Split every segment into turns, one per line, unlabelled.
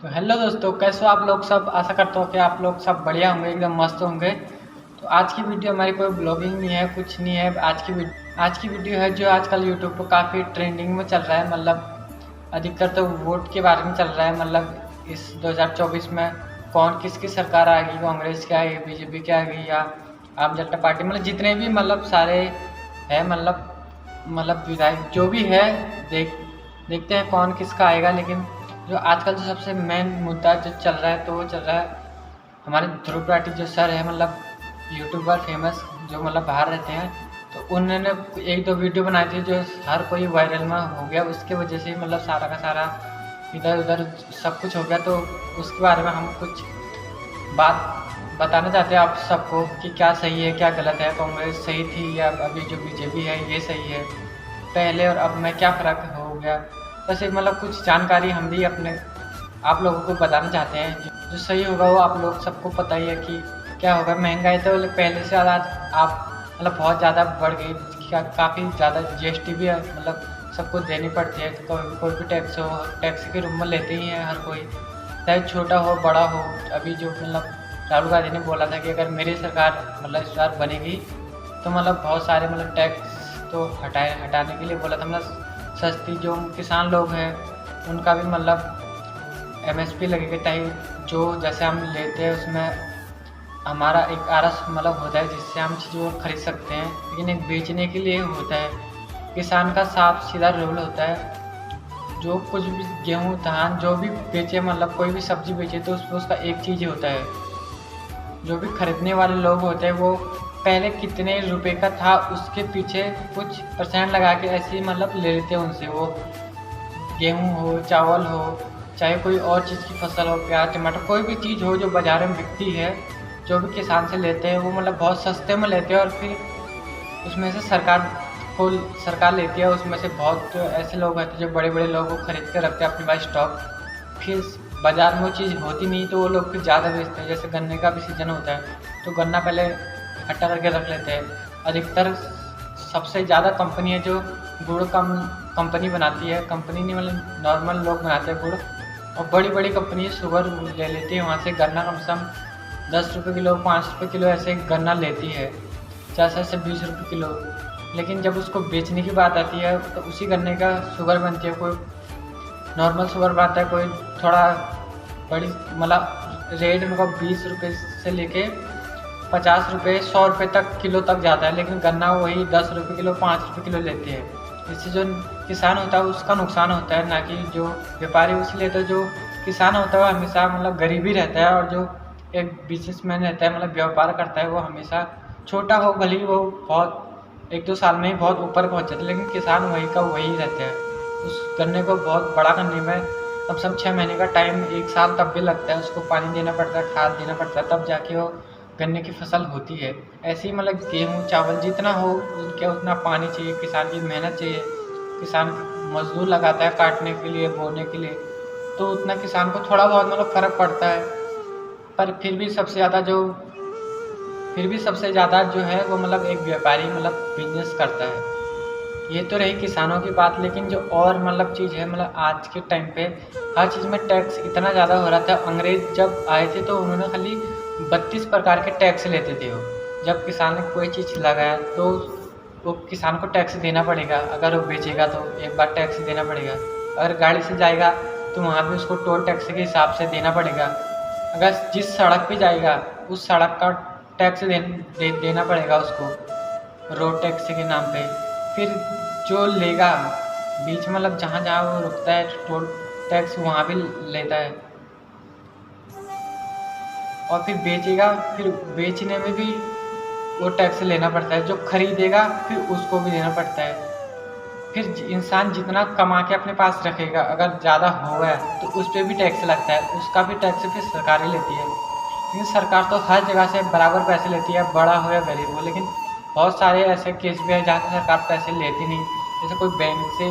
तो हेलो दोस्तों, कैसे हो आप लोग सब। आशा करता हूँ कि आप लोग सब बढ़िया होंगे, एकदम मस्त होंगे। तो आज की वीडियो हमारी कोई ब्लॉगिंग नहीं है, कुछ नहीं है। आज की वीडियो है जो आजकल यूट्यूब पर काफ़ी ट्रेंडिंग में चल रहा है। मतलब अधिकतर तो वोट के बारे में चल रहा है। मतलब इस 2024 में कौन किसकी सरकार आएगी, कांग्रेस की आएगी, बीजेपी की आएगी या आम जनता पार्टी। मतलब जितने भी मतलब सारे है, मतलब विधायक जो भी है, देखते हैं कौन किसका आएगा। लेकिन जो आजकल जो सबसे मेन मुद्दा जो चल रहा है, तो वो चल रहा है हमारे ध्रुव राठी जो सर है, मतलब यूट्यूबर फेमस, जो मतलब बाहर रहते हैं। तो उन्होंने एक दो वीडियो बनाई थी जो हर कोई वायरल में हो गया। उसके वजह से मतलब सारा का सारा इधर उधर सब कुछ हो गया। तो उसके बारे में हम कुछ बात बताना चाहते हैं आप सबको कि क्या सही है क्या गलत है, कांग्रेस सही थी या अभी जो बीजेपी है ये सही है, पहले और अब में क्या फ़र्क हो गया। बस एक मतलब कुछ जानकारी हम भी अपने आप लोगों को बताना चाहते हैं। जो सही होगा वो आप लोग सबको पता ही है कि क्या होगा। महंगाई तो पहले से ज़्यादा आप मतलब बहुत ज़्यादा बढ़ गई, काफ़ी ज़्यादा जीएसटी भी मतलब सबको देनी पड़ती है। तो कोई भी टैक्स हो, टैक्स के रूप में लेते ही हैं हर कोई, चाहे छोटा हो बड़ा हो। अभी जो मतलब राहुल गांधी ने बोला था कि अगर मेरी सरकार मतलब इस बार बनेगी तो मतलब बहुत सारे मतलब टैक्स तो हटाने के लिए बोला था। मतलब सस्ती जो किसान लोग हैं उनका भी मतलब एमएसपी लगेगी, ताकि जो जैसे हम लेते हैं उसमें हमारा एक आरस मतलब होता है जिससे हम चीज़ों को खरीद सकते हैं। लेकिन एक बेचने के लिए होता है, किसान का साफ सीधा रूल होता है। जो कुछ भी गेहूँ धान जो भी बेचे, मतलब कोई भी सब्जी बेचे, तो उसमें उसका एक चीज़ ही होता है। जो भी खरीदने वाले लोग होते हैं वो पहले कितने रुपए का था उसके पीछे कुछ परसेंट लगा के ऐसे ही मतलब ले लेते हैं उनसे। वो गेहूँ हो, चावल हो, चाहे कोई और चीज़ की फसल हो, प्याज टमाटर कोई भी चीज़ हो जो बाज़ार में बिकती है, जो भी किसान से लेते हैं वो मतलब बहुत सस्ते में लेते हैं। और फिर उसमें से सरकार लेती है। उसमें से बहुत ऐसे लोग होते हैं जो बड़े बड़े लोग को खरीद के रखते हैं अपने पास स्टॉक। फिर बाज़ार में वो चीज़ होती नहीं तो वो लोग फिर ज़्यादा बेचते हैं। जैसे गन्ने का भी सीज़न होता है तो गन्ना पहले इकट्ठा करके रख लेते हैं। अधिकतर सबसे ज़्यादा कंपनी है जो गुड़ कंपनी बनाती है, कंपनी नहीं मतलब नॉर्मल लोग बनाते हैं गुड़। और बड़ी बड़ी कंपनी शुगर ले लेती है वहाँ से गन्ना, कम से कम 10 रुपये किलो 5 रुपये किलो ऐसे गन्ना लेती है, 50 से 20 रुपये किलो। लेकिन जब उसको बेचने की बात आती है तो उसी गन्ने का शुगर बनती है। कोई नॉर्मल शुगर बनाता है, कोई थोड़ा बड़ी मतलब रेट उनका 20 रुपये से लेके 50 रुपये 100 रुपये तक किलो तक जाता है। लेकिन गन्ना वही 10 रुपये किलो 5 रुपये किलो लेते हैं। इससे जो किसान होता है उसका नुकसान होता है, ना कि जो व्यापारी उसे लेते हैं। जो किसान होता है वो हमेशा मतलब गरीबी रहता है, और जो एक बिजनेसमैन रहता है मतलब व्यापार करता है वो हमेशा छोटा हो, भले ही वो बहुत 1-2 साल में ही बहुत ऊपर पहुंच जाता है। लेकिन किसान वही का वही रहता है। उस गन्ने को बहुत बड़ा करने में कम से कम 6 महीने का टाइम, 1 साल तब भी लगता है। उसको पानी देना पड़ता है, खाद देना पड़ता है, तब जाके वो गन्ने की फसल होती है। ऐसे ही मतलब गेहूँ चावल जितना हो उनके उतना पानी चाहिए, किसान की मेहनत चाहिए। किसान मजदूर लगाता है काटने के लिए, बोने के लिए, तो उतना किसान को थोड़ा बहुत मतलब फ़र्क पड़ता है। पर फिर भी सबसे ज़्यादा जो है वो मतलब एक व्यापारी मतलब बिजनेस करता है। ये तो रही किसानों की बात। लेकिन जो और मतलब चीज़ है, मतलब आज के टाइम पे हर चीज़ में टैक्स इतना ज़्यादा हो रहा था। अंग्रेज जब आए थे तो उन्होंने खाली 32 प्रकार के टैक्स लेते थे वो। जब किसान ने कोई चीज़ लगाया तो वो किसान को टैक्स देना पड़ेगा। अगर वो बेचेगा तो एक बार टैक्स देना पड़ेगा। अगर गाड़ी से जाएगा तो वहाँ भी उसको टोल टैक्स के हिसाब से देना पड़ेगा। अगर जिस सड़क पे जाएगा उस सड़क का टैक्स देना पड़ेगा उसको, रोड टैक्स के नाम पे। फिर जो लेगा बीच में मतलब जहाँ जहाँ वो रुकता है टोल टैक्स वहाँ भी लेता है। और फिर बेचेगा, फिर बेचने में भी वो टैक्स लेना पड़ता है। जो खरीदेगा फिर उसको भी देना पड़ता है। फिर इंसान जितना कमा के अपने पास रखेगा, अगर ज़्यादा हो गया तो उस पर भी टैक्स लगता है, उसका भी टैक्स फिर सरकार ही लेती है। लेकिन सरकार तो हर जगह से बराबर पैसे लेती है, बड़ा हो या गरीब हो। लेकिन बहुत सारे ऐसे केस भी हैं जहाँ से सरकार पैसे लेती नहीं। जैसे कोई बैंक से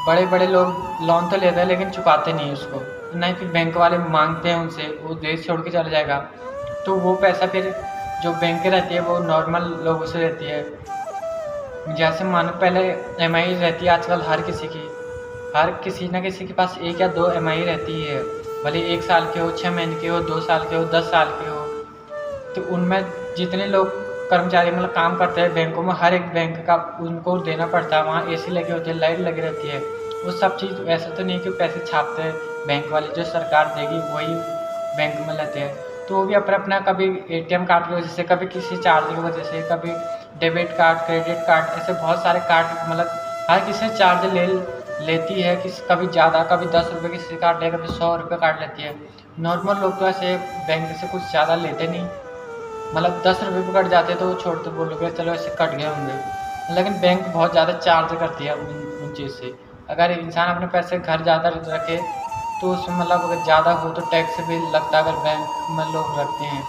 बड़े बड़े लोग लोन तो लेते हैं लेकिन चुकाते नहीं उसको, नहीं फिर बैंक वाले मांगते हैं उनसे, वो देश छोड़ के चला जाएगा। तो वो पैसा फिर जो बैंक रहती है वो नॉर्मल लोगों से रहती है। जैसे मानो पहले एमआई रहती है, आजकल हर किसी की, हर किसी न किसी के पास 1 या 2 एमआई रहती है। भले 1 साल के हो, 6 महीने के हो, 2 साल के हो, 10 साल के हो। तो उनमें जितने लोग कर्मचारी काम करते हैं बैंकों में, हर एक बैंक का उनको देना पड़ता है। वहाँ एसी लगे होते हैं, लाइट लगी रहती है। वो सब चीज़ ऐसा तो नहीं कि पैसे छापते हैं बैंक वाले, जो सरकार देगी वही बैंक में लेते हैं। तो वो भी अपना कभी एटीएम कार्ड की वजह से, कभी किसी चार्ज की वजह से, कभी डेबिट कार्ड, क्रेडिट कार्ड, ऐसे बहुत सारे कार्ड हर किसी चार्ज लेती है। कभी ज़्यादा, कभी 10 रुपये किसी काट ले, कभी 100 रुपये काट लेती है। नॉर्मल लोग तो ऐसे बैंक से कुछ ज़्यादा लेते नहीं, 10 रुपये भी कट जाते तो छोड़ते, बोलोगे चलो ऐसे कट गए होंगे। लेकिन बैंक बहुत ज़्यादा चार्ज करती है उन चीज़ से। अगर इंसान अपने पैसे घर ज़्यादा रखे तो उसमें अगर ज़्यादा हो तो टैक्स भी लगता है, अगर बैंक में लोग रखते हैं।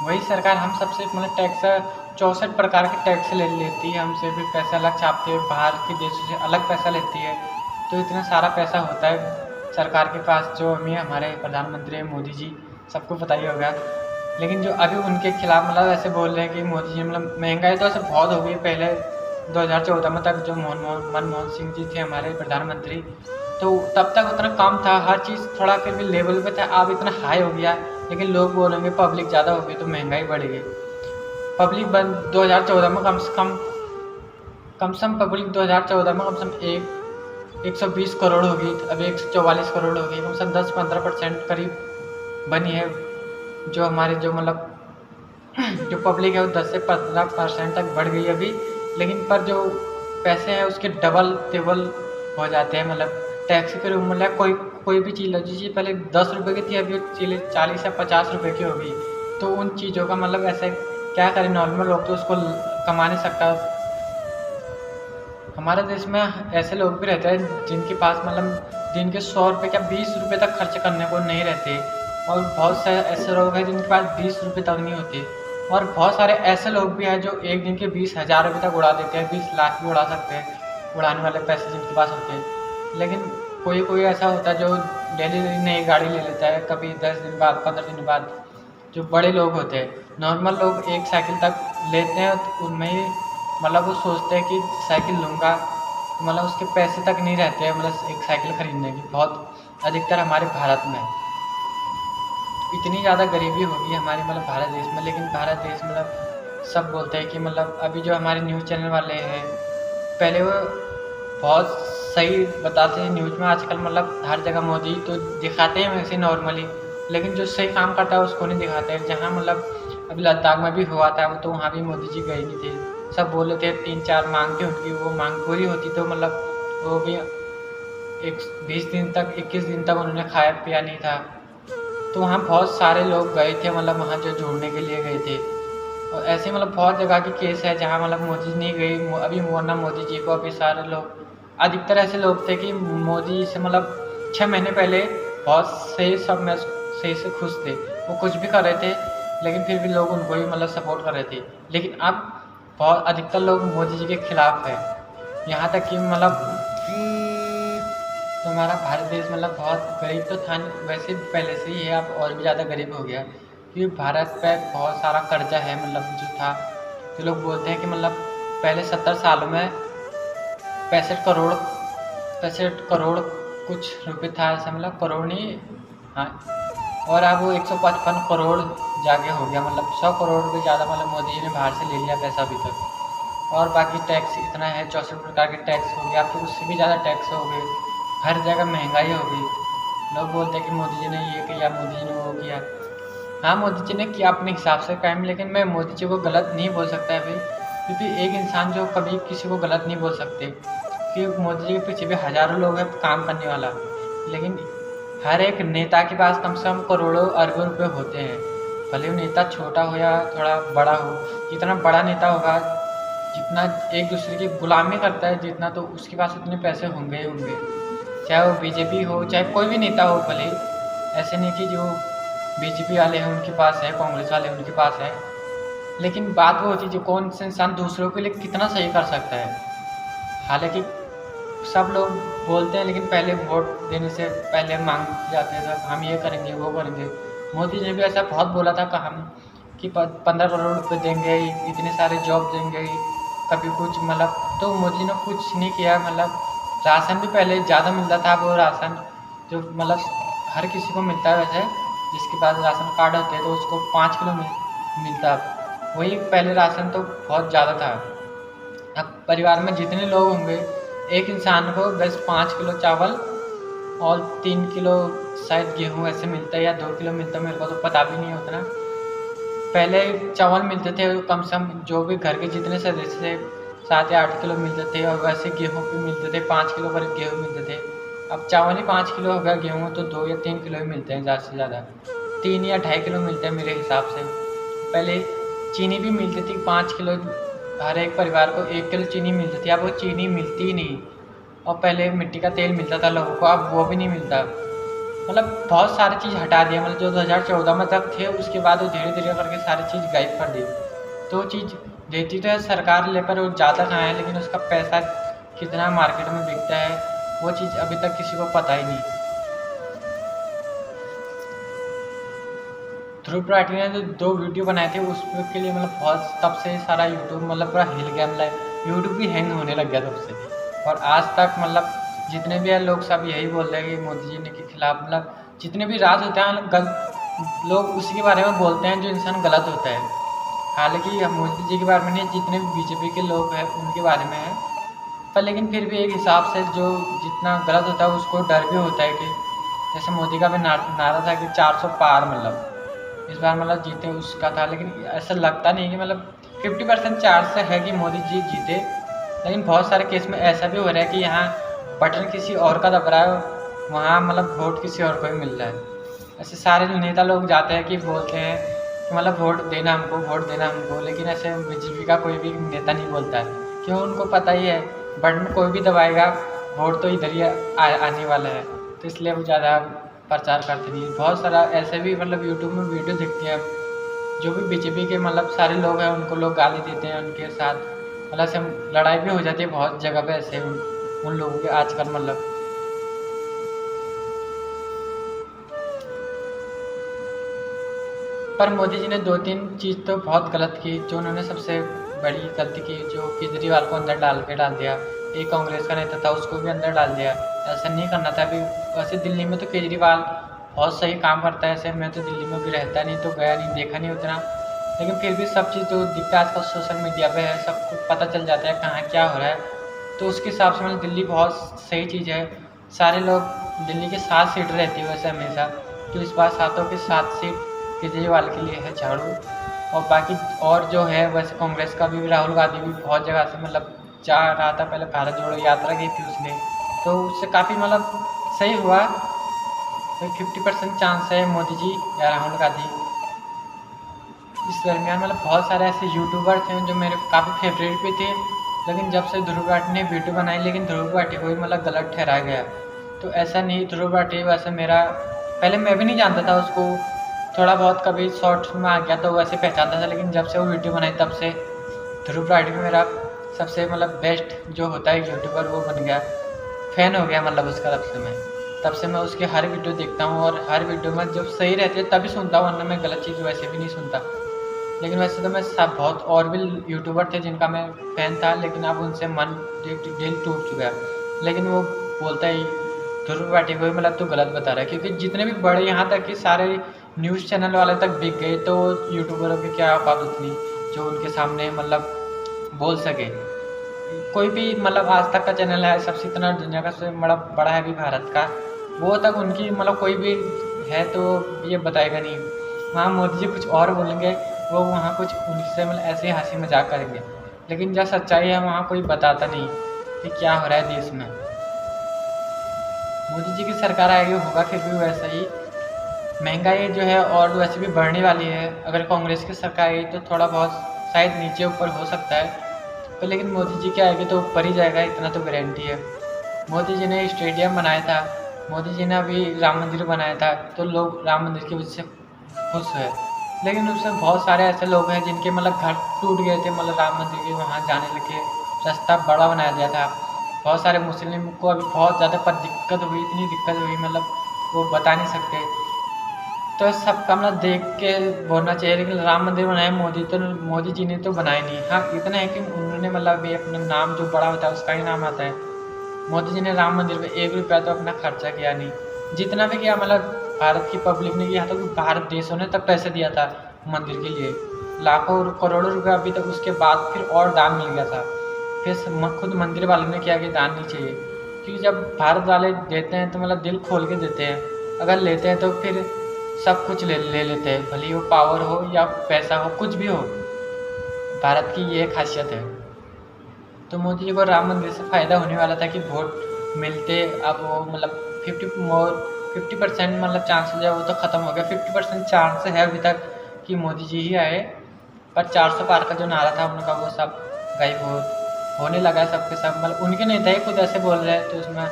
वही सरकार हम सबसे टैक्स 64 प्रकार के टैक्स ले लेती है, हमसे भी पैसा अलग छापते हैं, बाहर के देशों से अलग पैसा लेती है। तो इतना सारा पैसा होता है सरकार के पास, जो हमें हमारे प्रधानमंत्री मोदी जी सबको पता ही होगा। लेकिन जो अभी उनके खिलाफ ऐसे बोल रहे हैं कि मोदी जी महंगाई तो ऐसे बहुत हो गई। पहले 2014 में तक जो मनमोहन सिंह जी थे हमारे प्रधानमंत्री, तो तब तक उतना कम था, हर चीज़ थोड़ा फिर भी लेवल पे था। अब इतना हाई हो गया, लेकिन लोग बोलेंगे पब्लिक ज़्यादा हो गई तो महंगाई बढ़ गई। पब्लिक 2014 में कम से कम पब्लिक 2014 में कम से कम 120 करोड़ होगी, अभी 144 करोड़ होगी। कम से कम 10-15% करीब बनी है। जो हमारे जो जो पब्लिक है वो 10 से 15% तक बढ़ गई अभी। लेकिन पर जो पैसे हैं उसके डबल टेबल हो जाते हैं। टैक्स के रूप में कोई भी चीज़ चीज़ पहले 10 रुपये की थी, अभी चीज़ 40 या 50 रुपये की होगी। तो उन चीज़ों का ऐसे क्या करें, नॉर्मल लोग तो उसको कमा नहीं सकता। हमारे देश में ऐसे लोग भी रहते हैं जिनके पास दिन के 100 रुपये या 20 रुपये तक खर्च करने को नहीं रहते। और बहुत सारे ऐसे लोग हैं जिनके पास 20 रुपये तक नहीं होते। और बहुत सारे ऐसे लोग भी हैं जो एक दिन के 20,000 रुपये तक उड़ा देते हैं, 20 लाख भी उड़ा सकते हैं, उड़ाने वाले पैसे जिनके पास होते हैं। लेकिन कोई ऐसा होता है जो डेली नई गाड़ी ले लेता है, कभी 10 दिन बाद, 15 दिन बाद। जो बड़े लोग होते हैं, नॉर्मल लोग एक साइकिल तक लेते हैं, तो उनमें ही वो सोचते हैं कि साइकिल लूँगा, तो उसके पैसे तक नहीं रहते हैं एक साइकिल ख़रीदने की। बहुत अधिकतर हमारे भारत में इतनी ज़्यादा गरीबी होगी हमारे भारत देश में। लेकिन भारत देश सब बोलते हैं कि अभी जो हमारे न्यूज़ चैनल वाले हैं, पहले वो बहुत सही बताते हैं न्यूज़ में। आजकल हर जगह मोदी तो दिखाते हैं वैसे नॉर्मली, लेकिन जो सही काम करता है उसको नहीं दिखाते हैं। जहाँ अभी लद्दाख में भी हुआ था, तो वहाँ भी मोदी जी गए नहीं थे। सब बोल रहे थे 3-4 मांग थी उनकी, वो मांग पूरी होती तो वो भी 20 दिन तक, 21 दिन तक उन्होंने खाया पिया नहीं था। तो वहाँ बहुत सारे लोग गए थे, वहाँ जो जोड़ने के लिए गए थे। और ऐसे बहुत जगह की केस है जहाँ मोदी जी नहीं गई। अभी वरना मोदी जी को अभी सारे लोग, अधिकतर ऐसे लोग थे कि मोदी जी से 6 महीने पहले बहुत सही, सब में सही से खुश थे, वो कुछ भी कर रहे थे, लेकिन फिर भी लोग उनको ही सपोर्ट कर रहे थे। लेकिन अब बहुत अधिकतर लोग मोदी जी के खिलाफ है। यहाँ तक कि तो हमारा भारत देश बहुत गरीब तो था वैसे पहले से ही है, अब और भी ज़्यादा गरीब हो गया, क्योंकि भारत पे बहुत सारा कर्जा है। जो था, तो लोग बोलते हैं कि पहले 70 सालों में 65 करोड़ कुछ रुपये था, ऐसा करोड़ नहीं, हाँ। और अब वो 155 करोड़ जाके हो गया। 100 करोड़ भी ज़्यादा मोदी जी ने बाहर से ले लिया पैसा अभी तक। और बाकी टैक्स इतना है, 64 प्रकार के टैक्स हो गया, अब तो उससे भी ज़्यादा टैक्स हो गए। हर जगह महंगाई हो गई। लोग बोलते हैं कि मोदी जी ने ये किया, मोदी जी ने वो किया। हाँ, मोदी जी ने किया अपने हिसाब से काम, लेकिन मैं मोदी जी को गलत नहीं बोल सकता अभी, क्योंकि एक इंसान जो कभी किसी को गलत नहीं बोल सकते, क्योंकि मोदी जी के पीछे भी हज़ारों लोग हैं काम करने वाला। लेकिन हर एक नेता के पास कम से कम करोड़ों अरबों रुपये होते हैं, भले वो नेता छोटा हो या थोड़ा बड़ा हो। जितना बड़ा नेता होगा, जितना एक दूसरे की गुलामी करता है जितना, तो उसके पास उतने पैसे होंगे ही होंगे। चाहे वो बीजेपी हो, चाहे कोई भी नेता हो, भले ऐसे नहीं कि जो बीजेपी वाले हैं उनके पास है, कांग्रेस वाले उनके पास है। लेकिन बात वो होती है जो कौन से इंसान दूसरों के लिए कितना सही कर सकता है। हालांकि सब लोग बोलते हैं, लेकिन पहले वोट देने से पहले मांग जाते हैं सब, हम ये करेंगे वो करेंगे। मोदी जी ने भी ऐसा बहुत बोला था कि 15 करोड़ रुपये देंगे, इतने सारे जॉब देंगे, कभी कुछ तो मोदी ने कुछ नहीं किया। राशन भी पहले ज़्यादा मिलता था, वो राशन जो हर किसी को मिलता है वैसे, जिसके पास राशन कार्ड होते हैं तो उसको 5 किलो मिलता है। वही पहले राशन तो बहुत ज़्यादा था। अब परिवार में जितने लोग होंगे, एक इंसान को बस 5 किलो चावल और 3 किलो शायद गेहूँ ऐसे मिलता है, या 2 किलो मिलता है, मेरे को तो पता भी नहीं है उतना। पहले चावल मिलते थे कम से कम, जो भी घर के जितने सदस्य थे 7 या 8 किलो मिलते थे, और वैसे गेहूँ भी मिलते थे, 5 किलो करीब गेहूँ मिलते थे। अब चावल ही 5 किलो हो गया, गेहूँ तो 2 या 3 किलो ही मिलते हैं ज़्यादा से ज़्यादा, 3 या 2.5 किलो मिलते हैं मेरे हिसाब से। पहले चीनी भी मिलती थी 5 किलो, हर एक परिवार को 1 किलो चीनी मिलती थी। अब वो चीनी मिलती ही नहीं। और पहले मिट्टी का तेल मिलता था लोगों को, अब वो भी नहीं मिलता। मतलब बहुत सारी चीज़ हटा दिया, मतलब जो 2014 में तक थे उसके बाद वो धीरे धीरे करके सारी चीज़ गायब कर दी। तो वो चीज़ देती तो है सरकार, लेकर वो ज़्यादा कहाँ है, लेकिन उसका पैसा कितना मार्केट में बिकता है वो चीज़ अभी तक किसी को पता ही नहीं। ध्रुव राठी ने जो 2 वीडियो बनाए थे उसके लिए मतलब बहुत, तब से सारा यूट्यूब मतलब पूरा हिल गया, मतलब यूट्यूब भी हैंग होने लग गया तब से। और आज तक मतलब जितने भी है लोग सब यही बोल रहे हैं कि मोदी जी ने के खिलाफ, मतलब जितने भी राज होते हैं लोग उसी के बारे में बोलते हैं जो इंसान गलत होता है। हालांकि मोदी जी के बारे में नहीं, जितने भी बीजेपी के लोग हैं उनके बारे में है, पर लेकिन फिर भी एक हिसाब से जो जितना गलत होता है उसको डर भी होता है कि जैसे मोदी का भी नारा था कि 400 पार, मतलब इस बार मतलब जीते उसका था। लेकिन ऐसा लगता नहीं कि मतलब 50% चांस है कि मोदी जी जीते। लेकिन बहुत सारे केस में ऐसा भी हो रहा है कि यहाँ बटन किसी और का दब रहा है, वहाँ मतलब वोट किसी और को ही मिल रहा है। ऐसे सारे नेता लोग जाते हैं कि बोलते हैं कि मतलब वोट देना हमको, वोट देना हमको, लेकिन ऐसे बीजेपी का कोई भी नेता नहीं बोलता है, क्यों? उनको पता ही है बटन कोई भी दबाएगा वोट तो इधर ही आने वाला है, तो इसलिए वो ज़्यादा प्रचार करते नहीं। बहुत सारा ऐसे भी मतलब यूट्यूब में वीडियो दिखती है, जो भी बीजेपी के मतलब सारे लोग हैं उनको लोग गाली देते हैं, उनके साथ मतलब से लड़ाई भी हो जाती है बहुत जगह पे ऐसे उन लोगों के आजकल मतलब। पर मोदी जी ने 2-3 चीज़ तो बहुत गलत की। जो उन्होंने सबसे बड़ी गलती की, जो केजरीवाल को अंदर डाल दिया, एक कांग्रेस का नेता था उसको भी अंदर डाल दिया। ऐसा नहीं करना था। अभी वैसे दिल्ली में तो केजरीवाल बहुत सही काम करता है, ऐसे मैं तो दिल्ली में भी रहता नहीं तो गया नहीं, देखा नहीं उतना, लेकिन फिर भी सब चीज़ जो दिखता है आजकल सोशल मीडिया पे है, सबको पता चल जाता है कहाँ क्या हो रहा है। तो उसके हिसाब से मतलब दिल्ली बहुत सही चीज़ है। सारे लोग दिल्ली के 7 सीट रहती है वैसे हमेशा, तो इस बार 7 के 7 सीट केजरीवाल के लिए है झाड़ू। और बाकी और जो है वैसे कांग्रेस का भी राहुल गांधी भी बहुत जगह से मतलब जा रहा था, पहले भारत जोड़ो यात्रा की थी उसने, तो उससे काफ़ी मतलब सही हुआ। तो 50% चांस है मोदी जी या राहुल गांधी। इस दरमियान मतलब बहुत सारे ऐसे यूट्यूबर थे जो मेरे काफ़ी फेवरेट भी थे, लेकिन जब से ध्रुव राठी ने वीडियो बनाई, लेकिन ध्रुव राठी को भी मतलब गलत ठहराया गया। तो ऐसा नहीं, ध्रुव राठी वैसे मेरा पहले मैं भी नहीं जानता था उसको, थोड़ा बहुत कभी शॉर्ट्स में आ गया तो वैसे पहचानता था, लेकिन जब से वो वीडियो बनाई तब से ध्रुव राठी मेरा सबसे मतलब बेस्ट जो होता है यूट्यूबर वो बन गया, फ़ैन हो गया मतलब उसका। तब से मैं उसके हर वीडियो देखता हूँ, और हर वीडियो में जब सही रहती है तभी सुनता हूँ, वरना मैं गलत चीज़ वैसे भी नहीं सुनता। लेकिन वैसे तो मैं सब बहुत और भी यूट्यूबर थे जिनका मैं फ़ैन था, लेकिन अब उनसे मन दिल टूट चुका है। लेकिन वो बोलता है ध्रुव राठी को मतलब तो गलत बता रहा है, क्योंकि जितने भी बड़े यहाँ तक कि सारे न्यूज़ चैनल वाले तक बिक गए, तो यूट्यूबरों की क्या औकात उतनी जो उनके सामने मतलब बोल सके। कोई भी मतलब आज तक का चैनल है सबसे इतना दुनिया का सबसे बड़ा है भी भारत का, वो तक उनकी मतलब कोई भी है तो ये बताएगा नहीं। वहाँ मोदी जी कुछ और बोलेंगे, वो वहाँ कुछ उनसे मतलब ऐसे ही हंसी मजाक करेंगे, लेकिन जब सच्चाई है वहाँ कोई बताता नहीं कि क्या हो रहा है देश में। मोदी जी की सरकार आएगी होगा फिर भी वैसा ही, महंगाई जो है और वैसे भी बढ़ने वाली है। अगर कांग्रेस की सरकार आई तो थोड़ा बहुत शायद नीचे ऊपर हो सकता है, पर लेकिन मोदी जी की आएगी तो ऊपर ही जाएगा, इतना तो गारंटी है। मोदी जी ने स्टेडियम बनाया था, मोदी जी ने अभी राम मंदिर बनाया था, तो लोग राम मंदिर की वजह से खुश है। लेकिन उसमें बहुत सारे ऐसे लोग हैं जिनके मतलब घर टूट गए थे, मतलब राम मंदिर के वहाँ जाने लगे, रास्ता बड़ा बनाया गया था। बहुत सारे मुस्लिम को अभी बहुत ज़्यादा पर दिक्कत हुई, इतनी दिक्कत हुई मतलब वो बता नहीं सकते। तो सबका मतलब देख के बोलना चाहिए, लेकिन राम मंदिर बनाया मोदी जी ने तो बनाया नहीं। हाँ इतना है कि उन्होंने मतलब भी अपना नाम जो बड़ा होता है उसका ही नाम आता है। मोदी जी ने राम मंदिर पे 1 रुपया तो अपना खर्चा किया नहीं, जितना भी किया मतलब भारत की पब्लिक ने किया था, तो भारत देशों ने तक पैसे दिया था मंदिर के लिए, लाखों और करोड़ों रुपये अभी तक। उसके बाद फिर और दान मिल गया था। फिर खुद मंदिर वालों ने किया कि दान नहीं चाहिए, क्योंकि जब भारत वाले देते हैं तो मतलब दिल खोल के देते हैं। अगर लेते हैं तो फिर सब कुछ ले लेते हैं, भले ही वो पावर हो या पैसा हो, कुछ भी हो। भारत की ये खासियत है। तो मोदी जी को राम मंदिर से फ़ायदा होने वाला था कि वोट मिलते, अब वो मतलब 50% मतलब चांस हो जाए, वो तो ख़त्म हो गया। 50% चांस है अभी तक कि मोदी जी ही आए, पर 400 पार का जो नारा था उनका वो सब गायब होने लगा है सबके सब। मतलब उनके नेता ही खुद ऐसे बोल रहे हैं, तो उसमें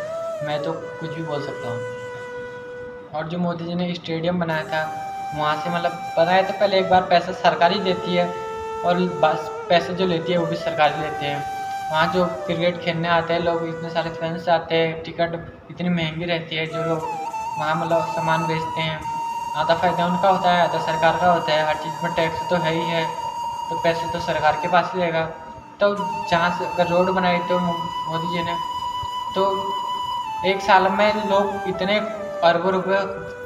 मैं तो कुछ भी बोल सकता हूँ। और जो मोदी जी ने स्टेडियम बनाया था, वहाँ से मतलब बनाया तो पहले एक बार पैसा सरकार ही देती है, और बस पैसे जो लेती है वो भी सरकार ही लेते हैं। वहाँ जो क्रिकेट खेलने आते हैं लोग, इतने सारे फैंस आते हैं, टिकट इतनी महंगी रहती है, जो लोग वहाँ मतलब सामान बेचते हैं, आधा फ़ायदा उनका होता है, आधा सरकार का होता है। हर चीज़ में टैक्स तो है ही है, तो पैसे तो सरकार के पास ही रहेगा। तो जहाँ से अगर रोड बनाई तो मोदी जी ने, तो एक साल में लोग इतने अरबों रुपए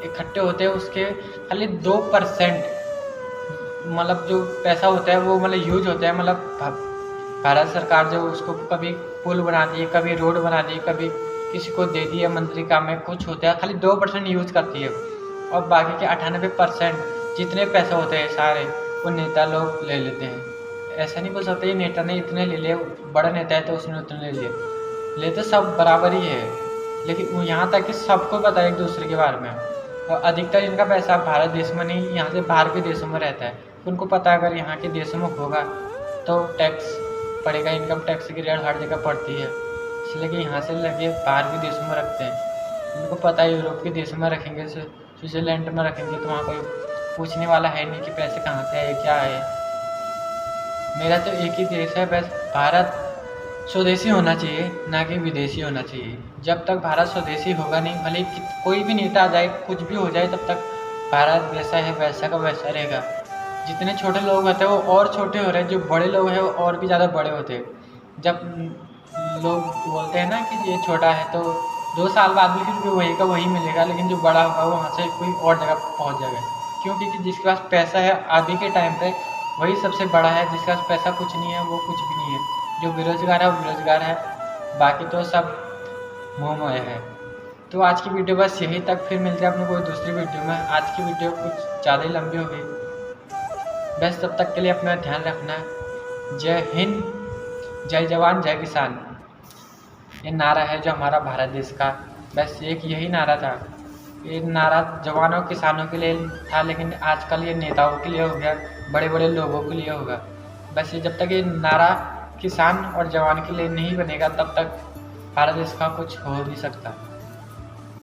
इकट्ठे होते हैं, उसके खाली 2% मतलब जो पैसा होता है वो मतलब यूज होता है। मतलब भारत सरकार जो उसको कभी पुल बना दिए, कभी रोड बना दिए, कभी किसी को दे दिया मंत्री काम में कुछ होता है, खाली 2% यूज करती है, और बाकी के 98% जितने पैसे होते हैं सारे वो नेता लोग ले लेते हैं। ऐसा नहीं बोल सकते ये नेता ने इतने ले लिए, बड़ा नेता है तो उसने उतने ले लिए, लेते सब बराबर ही है। लेकिन वो यहाँ तक कि सबको पता है एक दूसरे के बारे में, और अधिकतर इनका पैसा भारत देश में नहीं, यहाँ से बाहर के देशों में रहता है। उनको पता है अगर यहाँ के देशों में होगा तो टैक्स पड़ेगा, इनकम टैक्स की रेट हर जगह पड़ती है, इसलिए कि यहाँ से लगे बाहर के देशों में रखते हैं। उनको पता है यूरोप के देशों में रखेंगे, स्विट्ज़रलैंड में रखेंगे तो वहाँ कोई पूछने वाला है नहीं कि पैसे कहाँ से आए क्या है। मेरा तो एक ही देश है बस, भारत स्वदेशी होना चाहिए, ना कि विदेशी होना चाहिए। जब तक भारत स्वदेशी होगा नहीं, भले कोई भी नेता आ जाए, कुछ भी हो जाए, तब तक भारत जैसा है वैसा का वैसा रहेगा। जितने छोटे लोग होते हैं वो और छोटे हो रहे हैं, जो बड़े लोग हैं वो और भी ज़्यादा बड़े होते हैं। जब लोग बोलते हैं ना कि ये छोटा है, तो 2 साल बाद भी फिर भी वही का वही मिलेगा, लेकिन जो बड़ा होगा वो वहाँ से कोई और जगह पहुँच जाएगा। क्योंकि जिसके पास पैसा है अभी के टाइम पे वही सबसे बड़ा है, जिसके पास पैसा कुछ नहीं है वो कुछ भी नहीं है। जो बेरोजगार है वो बेरोजगार है, बाकी तो सब मोहमय है। तो आज की वीडियो बस यहीं तक, फिर मिलते हैं अपने कोई दूसरी वीडियो में। आज की वीडियो कुछ ज़्यादा ही लंबी हो गई, बस तब तक के लिए अपना ध्यान रखना। जय हिंद, जय जवान जय किसान, ये नारा है जो हमारा भारत देश का, बस एक यही नारा था। ये नारा जवानों किसानों के लिए था, लेकिन आजकल ये नेताओं के लिए हो गया, बड़े बड़े लोगों के लिए होगा। बस ये जब तक ये नारा किसान और जवान के लिए नहीं बनेगा तब तक भारत देश का कुछ हो नहीं सकता।